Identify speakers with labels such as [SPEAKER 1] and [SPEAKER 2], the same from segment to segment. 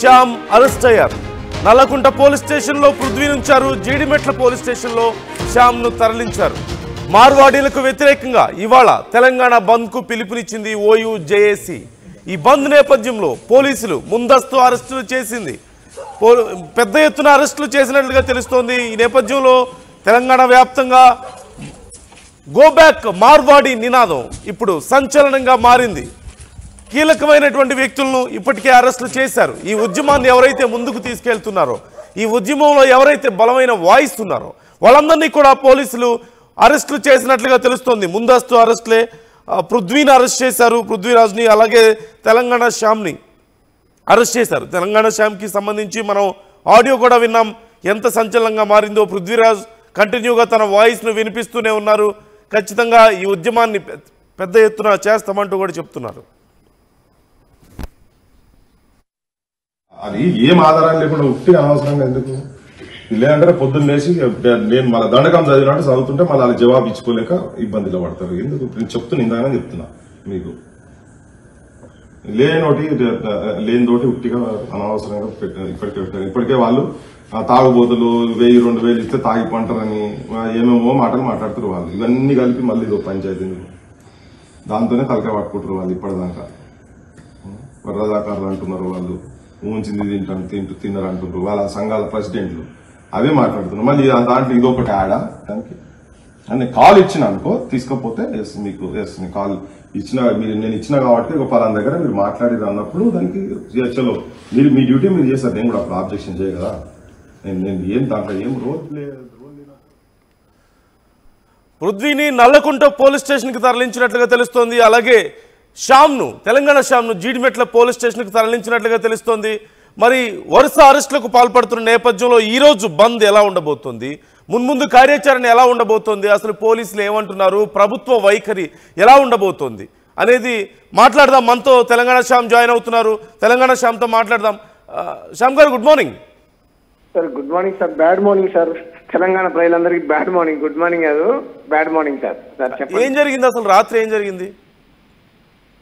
[SPEAKER 1] Shyam arrest అయ్యారు. Nallakunta police స్టేషన్లో పృథ్వీ ఉంచారు. జీడిమెట్ల పోలీస్ స్టేషన్లో శ్యామ్ను తరలించారు. మార్వాడీలకు వ్యతిరేకంగా ఇవాళ తెలంగాణ బంద్కు పిలుపునిచ్చింది ఓయూ జేఏసీ. ఈ బంద్ నేపథ్యంలో పోలీసులు ముందస్తు అరెస్టులు చేసింది. పెద్ద ఎత్తున అరెస్టులు చేసినట్లుగా తెలుస్తోంది. ఈ నేపథ్యంలో తెలంగాణ వ్యాప్తంగా గో బ్యాక్ మార్వాడి నినాదం ఇప్పుడు సంచలనంగా మారింది. కీలకమైనటువంటి వ్యక్తులను ఇప్పటికే అరెస్టులు చేశారు. ఈ ఉద్యమాన్ని ఎవరైతే ముందుకు తీసుకెళ్తున్నారో, ఈ ఉద్యమంలో ఎవరైతే బలమైన వాయిస్ ఉన్నారో వాళ్ళందరినీ కూడా పోలీసులు అరెస్టులు చేసినట్లుగా తెలుస్తోంది. ముందస్తు అరెస్టులే. పృథ్వీని అరెస్ట్ చేశారు, పృథ్వీరాజ్ని, అలాగే తెలంగాణ శ్యామ్ని అరెస్ట్ చేశారు. తెలంగాణ శ్యామ్కి సంబంధించి మనం ఆడియో కూడా విన్నాం. ఎంత సంచలనంగా మారిందో. పృథ్వీరాజ్ కంటిన్యూగా తన వాయిస్ను వినిపిస్తూనే ఉన్నారు. ఖచ్చితంగా ఈ ఉద్యమాన్ని పెద్ద ఎత్తున చేస్తామంటూ కూడా చెప్తున్నారు.
[SPEAKER 2] అది ఏం ఆధారాలు లేకుండా ఉట్టి అనవసరంగా ఎందుకు లేదంటే పొద్దున్న లేచి నేను మళ్ళీ దండకం చదివినట్టు చదువుతుంటే మళ్ళీ వాళ్ళకి జవాబు ఇచ్చుకోలేక ఇబ్బందిలో పడతారు. ఎందుకు నేను చెప్తున్నా, ఇందాకనే చెప్తున్నా మీకు. లేనితోటి ఉట్టిగా అనవసరంగా ఇప్పటికే వాళ్ళు తాగుబోతులు 1000-2000 ఇస్తే తాగి పంటారని ఏమేమో మాటలు మాట్లాడుతారు వాళ్ళు. ఇవన్నీ కలిపి మళ్ళీ ఇదో పంచాయతీ దాంతోనే తలకాయ పట్టుకుంటారు వాళ్ళు. ఇప్పటిదాకా రజాకారులు అంటున్నారు వాళ్ళు, ఊంచింది తిన్నారు అంటున్నారు వాళ్ళ సంఘాల ప్రెసిడెంట్లు. అవే మాట్లాడుతున్నారు. మళ్ళీ దాంట్లో ఇదొకటి యాడా దానికి అని కాల్ ఇచ్చిన అనుకో, తీసుకపోతే మీకు కాల్ ఇచ్చిన నేను ఇచ్చిన కాబట్టి ఒక పలానా దగ్గర మీరు మాట్లాడేది అన్నప్పుడు దానికి చలో మీరు మీ డ్యూటీ మీరు చేశారు. నేను కూడా అప్పుడు ఆబ్జెక్షన్ చేయ కదా. నేను ఏం దాంట్లో ఏం రోల్
[SPEAKER 1] పృథ్వీని నల్లకుంట పోలీస్ స్టేషన్కి తరలించినట్లుగా తెలుస్తోంది. అలాగే తెలంగాణ శ్యామ్ను జీడిమెట్ల పోలీస్ స్టేషన్కి తరలించినట్లుగా తెలుస్తోంది. మరి వరుస అరెస్టులకు పాల్పడుతున్న నేపథ్యంలో ఈరోజు బంద్ ఎలా ఉండబోతోంది, మున్ముందు కార్యాచరణ ఎలా ఉండబోతోంది, అసలు పోలీసులు ఏమంటున్నారు, ప్రభుత్వ వైఖరి ఎలా ఉండబోతోంది అనేది మాట్లాడదాం. మనతో తెలంగాణ శ్యామ్ జాయిన్ అవుతున్నారు. తెలంగాణ శ్యామ్తో మాట్లాడదాం. శ్యామ్ గారు, good morning.
[SPEAKER 3] Sir good morning sir. Bad morning sir. Telangana ప్రజలందరికీ బ్యాడ్ మార్నింగ్. గుడ్ మార్నింగ్ కాదు, బ్యాడ్ మార్నింగ్ సార్.
[SPEAKER 1] ఏం జరిగింది అసలు? రాత్రి ఏం జరిగింది?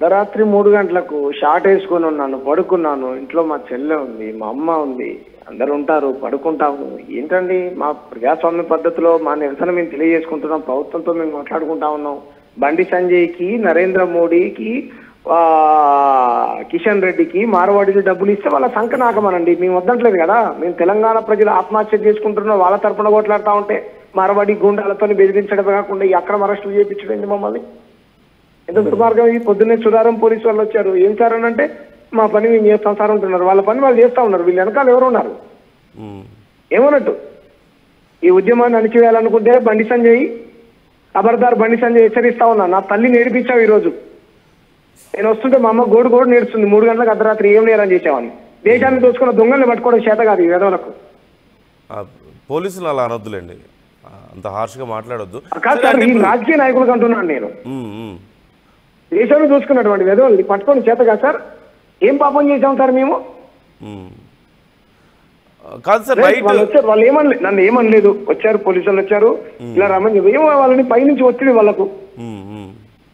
[SPEAKER 3] రాత్రి 3 గంటలకు షార్ట్ వేసుకొని ఉన్నాను, పడుకున్నాను. ఇంట్లో మా చెల్లె ఉంది, మా అమ్మ ఉంది, అందరు ఉంటారు, పడుకుంటాము. ఏంటండి మా ప్రజాస్వామ్య పద్ధతిలో మా నిరసన మేము తెలియజేసుకుంటున్నాం. ప్రభుత్వంతో మేము మాట్లాడుకుంటా ఉన్నాం. బండి సంజయ్కి, నరేంద్ర మోడీకి, కిషన్ రెడ్డికి మార్వాడీలు డబ్బులు ఇస్తే వాళ్ళ సంఖ నాకమనండి. మేము వద్దంటలేదు కదా. మేము తెలంగాణ ప్రజలు ఆత్మహత్య చేసుకుంటున్నాం, వాళ్ళ తరపున కొట్లాడుతూ ఉంటే మార్వాడీ గుండాలతో బెదిరించడమే కాకుండా ఈ అక్రమ అరెస్టులు చేయించడం మమ్మల్ని ఎంత దుర్మార్గం. ఈ పొద్దున్నే సుధారం పోలీసు వాళ్ళు వచ్చారు. ఏం సార్ అని అంటే మా పని మేము చేస్తాం సార్ అంటున్నారు. వాళ్ళ పని వాళ్ళు చేస్తా ఉన్నారు. వీళ్ళు వెనకాల ఎవరు ఉన్నారు ఏమన్నట్టు? ఈ ఉద్యమాన్ని అణిచివేయాలనుకుంటే బండి సంజయ్, ఖబర్దార్ బండి సంజయ్ హెచ్చరిస్తా ఉన్నా. నా తల్లిని ఏడిపించావు ఈరోజు. నేను వస్తుంటే మా అమ్మ గోడు నేర్చుంది. 3 గంటలకు అర్ధరాత్రి ఏం నేరం చేసామని. దేశాన్ని దోచుకున్న దొంగల్ని పట్టుకోవడం చేత కాదు ఈ విధవలకు.
[SPEAKER 1] పోలీసులు అలా అనొద్దులేండి, అంత హార్ష్గా మాట్లాడొద్దు.
[SPEAKER 3] రాజకీయ నాయకులకు అంటున్నాను నేను. దేశాన్ని దోచుకున్నటువంటి విధవల్ని పట్టుకొని చేత కాదు సార్. ఏం పాపం చేశాం సార్ మేము?
[SPEAKER 1] కాదు సార్,
[SPEAKER 3] వాళ్ళు వచ్చారు, వాళ్ళు నన్ను ఏమనలేదు. వచ్చారు పోలీసులు, వచ్చారు ఇలా రమ్మని చెప్పి ఏమో వాళ్ళని పైనుంచి ఒత్తిడి వాళ్ళకు,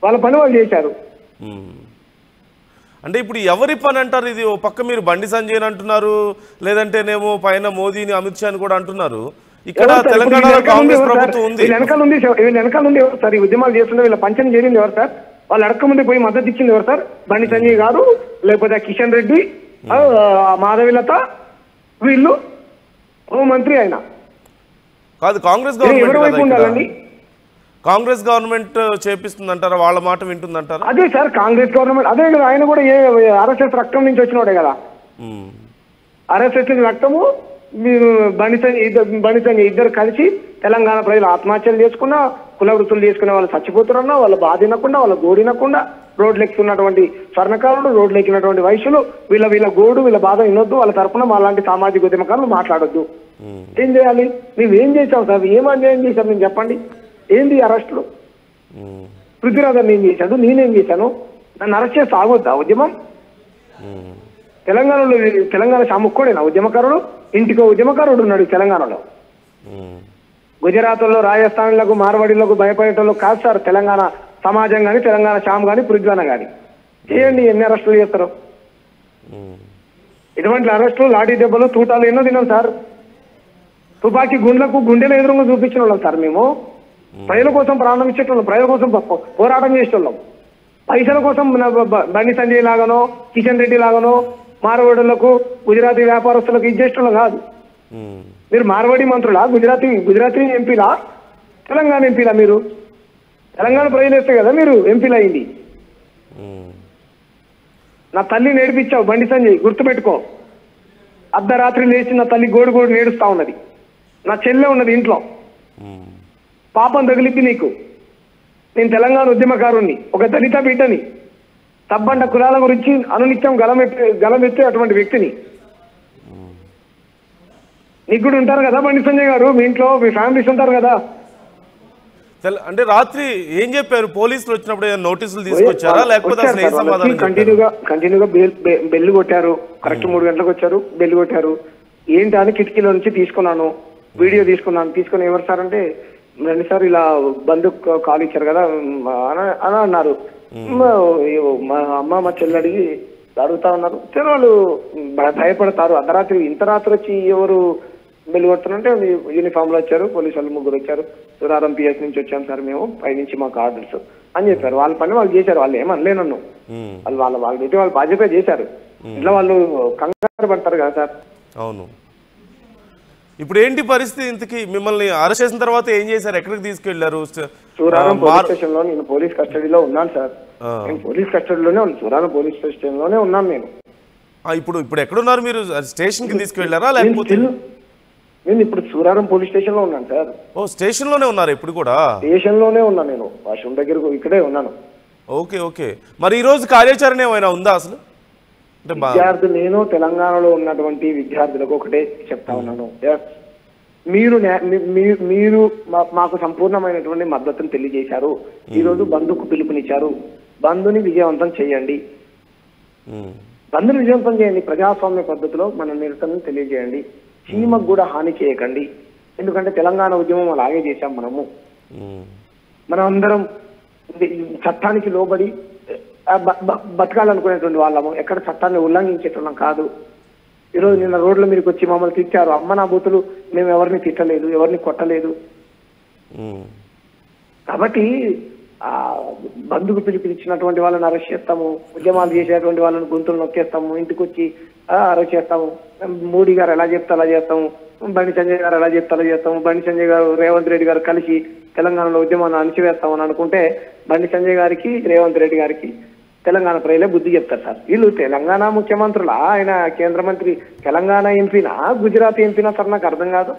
[SPEAKER 3] వాళ్ళ పని వాళ్ళు చేశారు.
[SPEAKER 1] అంటే ఇప్పుడు ఎవరి పని అంటారు ఇది? ఓ పక్క మీరు బండి సంజయ్ అంటున్నారు, లేదంటేనేమో పైన మోదీని, అమిత్ షాని కూడా అంటున్నారు. ఇక్కడ తెలంగాణలో కాంగ్రెస్ ప్రభుత్వం ఉంది.
[SPEAKER 3] వీళ్ళ వెనకాల నుండి ఎవరు సార్? ఈ ఉద్యమాలు చేస్తుంటే వీళ్ళ పంచం చేరింది ఎవరు సార్? వాళ్ళు అడక్క ముందే పోయి మద్దతు ఇచ్చింది ఎవరు సార్? బండి సంజయ్ గారు, లేకపోతే కిషన్ రెడ్డి, మాధవిలత, వీళ్ళు హోంమంత్రి ఆయన
[SPEAKER 1] కాదు. కాంగ్రెస్ గవర్నమెంట్ చేపిస్తుందంటారా? వాళ్ళ మాట వింటుందంటారా?
[SPEAKER 3] అదే సార్ కాంగ్రెస్ గవర్నమెంట్. అదే ఆయన కూడా ఆర్ఎస్ఎస్ రక్తం నుంచి వచ్చినోడే కదా. ఆర్ఎస్ఎస్ నుంచి రక్తము మీరు బండి సంజయ్ ఇద్దరు కలిసి తెలంగాణ ప్రజలు ఆత్మహత్యలు చేసుకున్నా, కుల వృత్తులు చేసుకునే వాళ్ళు చచ్చిపోతున్నా, వాళ్ళ బాధ వినకుండా, వాళ్ళ గోడు వినకుండా, రోడ్లు ఎక్కుతున్నటువంటి స్వర్ణకారులు, రోడ్లు ఎక్కినటువంటి వయసులు, వీళ్ళ గోడు, వీళ్ళ బాధ వినొద్దు. వాళ్ళ తరఫున మా లాంటి సామాజిక ఉద్యమకారులు మాట్లాడొద్దు. ఏం చేయాలి? మేమేం చేసాం సార్? ఏం చేశాం మేము చెప్పండి? ఏంది అరెస్టులు? పృథ్వీరాజ్ ఏం చేశాడు, నేనేం చేశాను? నన్ను అరెస్ట్ చేస్తే ఆగొద్దా ఉద్యమం? తెలంగాణ సాముక్కోడేనా ఉద్యమకారుడు? ఇంటికో ఉద్యమకారుడు ఉన్నాడు తెలంగాణలో. గుజరాత్లో, రాజస్థాన్లకు, మార్వాడీలకు భయపడేటోళ్ళు కాదు సార్ తెలంగాణ సమాజం కానీ, తెలంగాణ శ్యామ్ కానీ, పృథ్వీన కానీ. చేయండి, ఎన్ని అరెస్టులు చేస్తారు? ఇటువంటి అరెస్టులు లాఠీ దెబ్బలు తూటాలు ఎన్నో తిన్నాం సార్. తుపాకీ గుండెలకు గుండెల ఎదురుగా చూపించిన వాళ్ళం సార్ మేము. ప్రజల కోసం ప్రాణం ఇచ్చేటోళ్ళం, ప్రజల కోసం పోరాటం చేసేటోళ్ళం. పైసల కోసం బండి సంజయ్ లాగానో కిషన్ రెడ్డి లాగానో మార్వాడులకు గుజరాతీ వ్యాపారస్తులకు ఇచ్చేటోళ్ళం కాదు. మీరు మార్వాడి మంత్రులా, గుజరాతీ ఎంపీలా, తెలంగాణ ఎంపీలా? మీరు తెలంగాణ ప్రజలు వేస్తే కదా మీరు ఎంపీలు అయింది. నా తల్లి నేర్పించావు బండి సంజయ్, గుర్తుపెట్టుకో. అర్ధరాత్రి లేచి నా తల్లి గోడు నేడుస్తా ఉన్నది. నా చెల్లె ఉన్నది ఇంట్లో, పాపం తగిలిద్ది నీకు. నేను తెలంగాణ ఉద్యమకారుణ్ణి, ఒక దళిత బిడ్డని, తబ్బండ కులాల గురించి అనునిత్యం గలమెత్తే అటువంటి వ్యక్తిని. నీకు కూడా ఉంటారు కదా బండి సంజయ్ గారు, మీ ఇంట్లో మీ ఫ్యామిలీస్ ఉంటారు కదా.
[SPEAKER 1] అంటే రాత్రి ఏం చెప్పారు పోలీసులు వచ్చినప్పుడు? నోటీసులు తీసుకొచ్చారా లేకపోతే అసలు ఏ సమాధానం?
[SPEAKER 3] కంటిన్యూగా బెల్లు కొట్టారు. కరెక్ట్ 3 గంటలకు వచ్చారు, బెల్లు కొట్టారు. ఏంటి అని కిటికీలో నుంచి తీసుకున్నాను, వీడియో తీసుకుని ఎవరు సార్ అంటే, రండి సార్ ఇలా బంధు కాల్ ఇచ్చారు కదా అని అన్నారు. మా అమ్మ మా చెల్లి అడిగి అడుగుతా ఉన్నారు. సరే వాళ్ళు భయపడతారు. అర్ధరాత్రి ఇంత రాత్రి వచ్చి ఎవరు బెల్లు కొడుతున్నారంటే యూనిఫామ్ లో వచ్చారు, పోలీసు వాళ్ళు 3 వచ్చారు. సురారం పిఎస్ నుంచి వచ్చాం సార్ మేము, పైనుంచి మాకు ఆర్డర్స్ అని చెప్పారు. వాళ్ళ పని వాళ్ళు చేశారు, వాళ్ళు ఏమనలే నన్ను. వాళ్ళు పెట్టి వాళ్ళు బాధ్యత చేశారు. ఇట్లా వాళ్ళు కంగారు పడతారు కదా సార్.
[SPEAKER 1] అవును. ఇప్పుడు ఏంటి పరిస్థితి? ఇంతకీ మిమ్మల్ని అరెస్ట్ చేసిన తర్వాత ఏం చేశారు? ఎక్కడికి తీసుకెళ్లారు?
[SPEAKER 3] సూరారం పోలీస్ స్టేషన్ లో నేను పోలీస్ కస్టడీలో ఉన్నాను సార్. నేను పోలీస్ కస్టడీలోనే ఉన్నాను, సూరారం పోలీస్ స్టేషన్ లోనే ఉన్నాను నేను.
[SPEAKER 1] ఇప్పుడు ఎక్కడున్నారు మీరు? స్టేషన్ కి తీసుకెళ్లారా లేకపోతే?
[SPEAKER 3] నేను ఇప్పుడు సూరారం పోలీస్ స్టేషన్ లో ఉన్నాను సార్.
[SPEAKER 1] ఓ, స్టేషన్ లోనే ఉన్నారు ఇప్పుడు కూడా?
[SPEAKER 3] స్టేషన్ లోనే ఉన్నాను నేను, వాష్రూమ్ దగ్గర ఇక్కడే ఉన్నాను.
[SPEAKER 1] ఓకే. మరి ఈ రోజు కార్యాచరణ ఏమైనా ఉందా అసలు?
[SPEAKER 3] విద్యార్థులు, నేను తెలంగాణలో ఉన్నటువంటి విద్యార్థులకు ఒకటే చెప్తా ఉన్నాను, మీరు మాకు సంపూర్ణమైనటువంటి మద్దతును తెలియజేశారు. ఈ రోజు బంధుకు పిలుపునిచ్చారు. బంధుని విజయవంతం చేయండి, బంధుని విజయవంతం చేయండి. ప్రజాస్వామ్య పద్ధతిలో మన నిరసనను తెలియజేయండి. చీమకు కూడా హాని చేయకండి. ఎందుకంటే తెలంగాణ ఉద్యమం అలాగే చేశాం మనం అందరం చట్టానికి లోబడి బతకాలనుకునేటువంటి వాళ్ళము, ఎక్కడ చట్టాన్ని ఉల్లంఘించేటోళ్ళం కాదు. ఈరోజు నిన్న రోడ్ల మీదకి వచ్చి మమ్మల్ని తిట్టారు. అమ్మ నా బూతులు, మేము ఎవరిని తిట్టలేదు, ఎవరిని కొట్టలేదు. కాబట్టి బంధుకు పిలిపించినటువంటి వాళ్ళని అరెస్ట్ చేస్తాము, ఉద్యమాలు చేసేటువంటి వాళ్ళని గొంతులు నొక్కేస్తాము, ఇంటికి వచ్చి అరెస్ట్ చేస్తాము. మోడీ గారు ఎలా చెప్తే అలా చేస్తాము, బండి సంజయ్ గారు ఎలా చెప్తే అలా చేస్తాము. బండి సంజయ్ గారు రేవంత్ రెడ్డి గారు కలిసి తెలంగాణలో ఉద్యమాన్ని అణచివేస్తామని అనుకుంటే బండి సంజయ్ గారికి రేవంత్ రెడ్డి గారికి తెలంగాణ ప్రజలే బుద్ధి చెప్తారు సార్. వీళ్ళు తెలంగాణ ముఖ్యమంత్రులా, ఆయన కేంద్ర మంత్రి తెలంగాణ ఎంపీనా గుజరాత్ ఎంపీనా సార్? నాకు అర్థం కాదు.